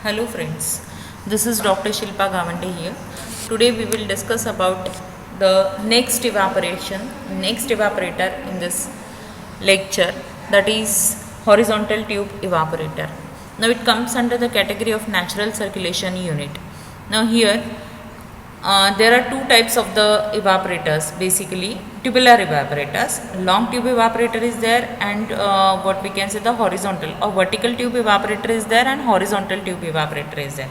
Hello friends, this is Dr. Shilpa Gavande here. Today we will discuss about the next evaporator in this lecture, that is horizontal tube evaporator. Now it comes under the category of natural circulation unit. Now here there are two types of the evaporators, basically tubular evaporators. Long tube evaporator is there, and what we can say the horizontal or vertical tube evaporator is there, and horizontal tube evaporator is there.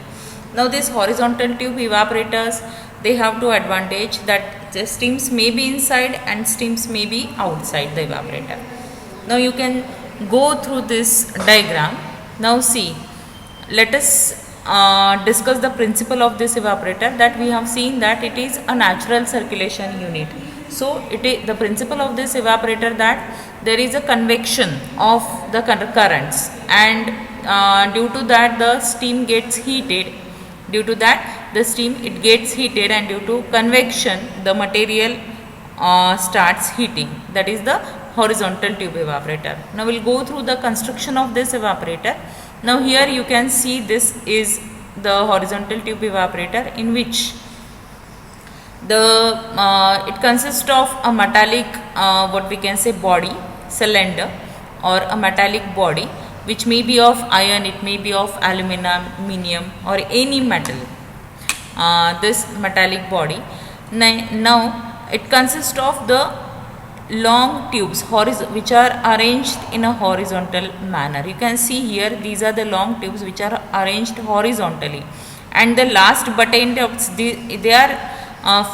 Now these horizontal tube evaporators, they have two advantage, that the steams may be inside and steams may be outside the evaporator. Now you can go through this diagram. Now see, let us discuss the principle of this evaporator. That we have seen that it is a natural circulation unit. So it is the principle of this evaporator, that there is a convection of the currents, and due to that the steam gets heated. Due to that the steam it gets heated, and due to convection the material starts heating. That is the horizontal tube evaporator. Now we will go through the construction of this evaporator. Now here you can see this is the horizontal tube evaporator, in which it consists of a metallic what we can say body, cylinder, or a metallic body, which may be of iron, it may be of aluminum or any metal, this metallic body. Now it consists of the long tubes which are arranged in a horizontal manner. You can see here, these are the long tubes which are arranged horizontally, and the last buttons, they are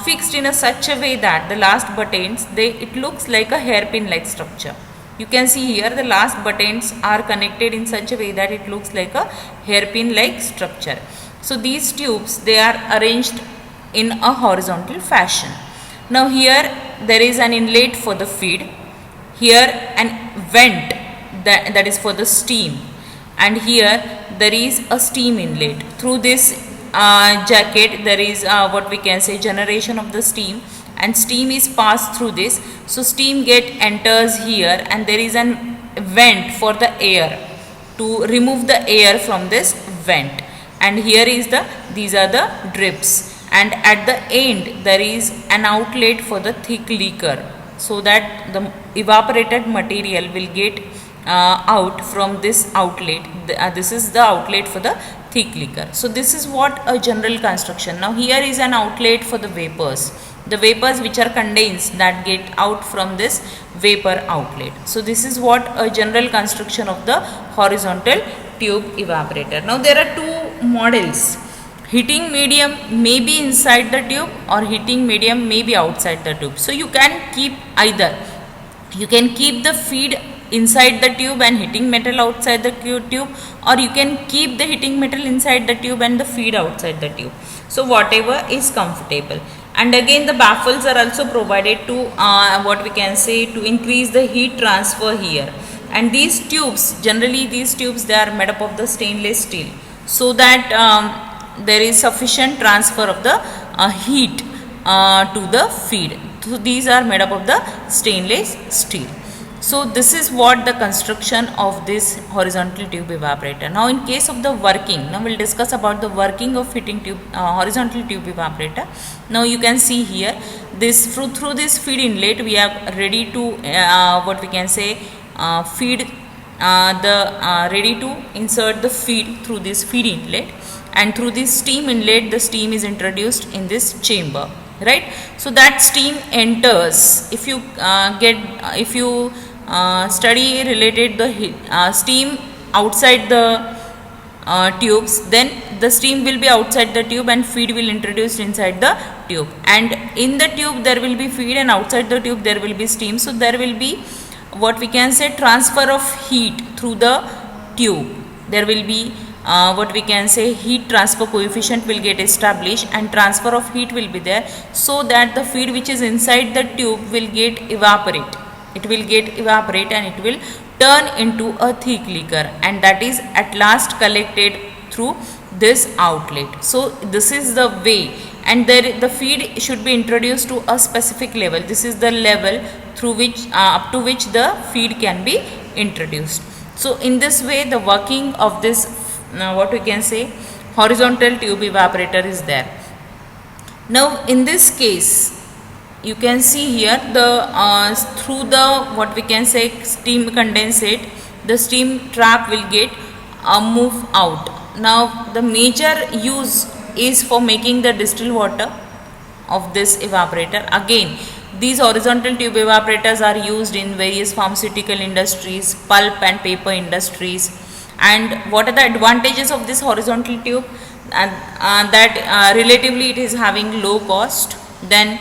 fixed in a such a way that the last buttons, it looks like a hairpin like structure. You can see here the last buttons are connected in such a way that it looks like a hairpin like structure. So these tubes, they are arranged in a horizontal fashion. Now here there is an inlet for the feed, here an vent that is for the steam, and here there is a steam inlet. Through this jacket there is what we can say generation of the steam, and steam is passed through this. So steam enters here, and there is an vent for the air to remove the air from this vent, and here is these are the drips. And at the end there is an outlet for the thick liquor, so that the evaporated material will get out from this outlet. This is the outlet for the thick liquor. So this is what a general construction. Now here is an outlet for the vapors which are condensed, that get out from this vapor outlet. So this is what a general construction of the horizontal tube evaporator. Now there are two models. Heating medium may be inside the tube, or heating medium may be outside the tube. So you can keep either. You can keep the feed inside the tube and heating metal outside the tube, or you can keep the heating metal inside the tube and the feed outside the tube. So whatever is comfortable. And again the baffles are also provided to what we can say to increase the heat transfer here. And these tubes, generally these tubes, they are made up of the stainless steel, so that there is sufficient transfer of the heat to the feed. So these are made up of the stainless steel. So this is what the construction of this horizontal tube evaporator. Now in case of the working, now we will discuss about the working of horizontal tube evaporator. Now you can see here, this through this feed inlet we are ready to what we can say feed ready to insert the feed through this feed inlet, and through this steam inlet the steam is introduced in this chamber, right? So that steam enters. If you study related the steam outside the tubes, then the steam will be outside the tube and feed will introduced inside the tube, and in the tube there will be feed, and outside the tube there will be steam. So there will be what we can say transfer of heat through the tube. There will be what we can say heat transfer coefficient will get established, and transfer of heat will be there, so that the feed which is inside the tube will get evaporate. It will get evaporate, and it will turn into a thick liquor, and that is at last collected through this outlet. So this is the way, and the feed should be introduced to a specific level. This is the level through which up to which the feed can be introduced. So in this way the working of this what we can say, horizontal tube evaporator is there. Now in this case you can see here the through the what we can say steam condensate, the steam trap will get move out. Now the major use is for making the distilled water of this evaporator. Again, these horizontal tube evaporators are used in various pharmaceutical industries, pulp and paper industries. And what are the advantages of this horizontal tube? That relatively it is having low cost, then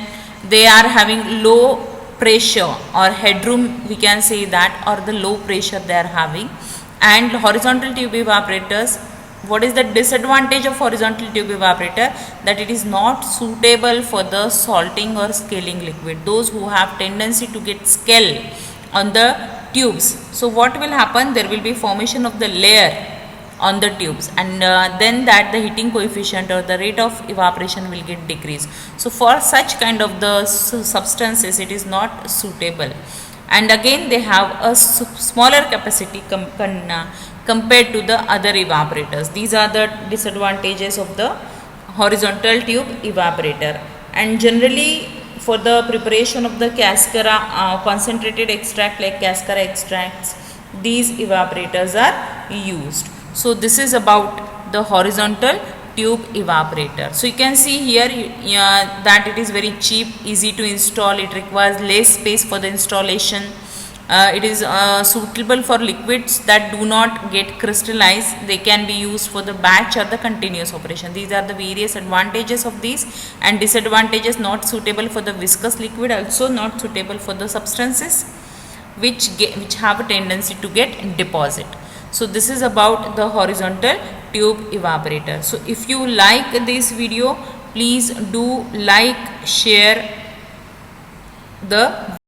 they are having low pressure or headroom, we can say that, or the low pressure they are having. And horizontal tube evaporators, what is the disadvantage of horizontal tube evaporator? That it is not suitable for the salting or scaling liquid, those who have tendency to get scale on the tubes. So what will happen, there will be formation of the layer on the tubes, and then that the heating coefficient or the rate of evaporation will get decreased. So for such kind of the substances it is not suitable. And again they have a smaller capacity compared to the other evaporators. These are the disadvantages of the horizontal tube evaporator. And generally for the preparation of the cascara concentrated extract like cascara extracts, these evaporators are used. So this is about the horizontal tube evaporator. So you can see here that it is very cheap, easy to install, it requires less space for the installation. It is suitable for liquids that do not get crystallized. They can be used for the batch or the continuous operation. These are the various advantages of these, and disadvantages: not suitable for the viscous liquid, also not suitable for the substances which have a tendency to get deposit. So this is about the horizontal tube evaporator. So if you like this video, please do like, share the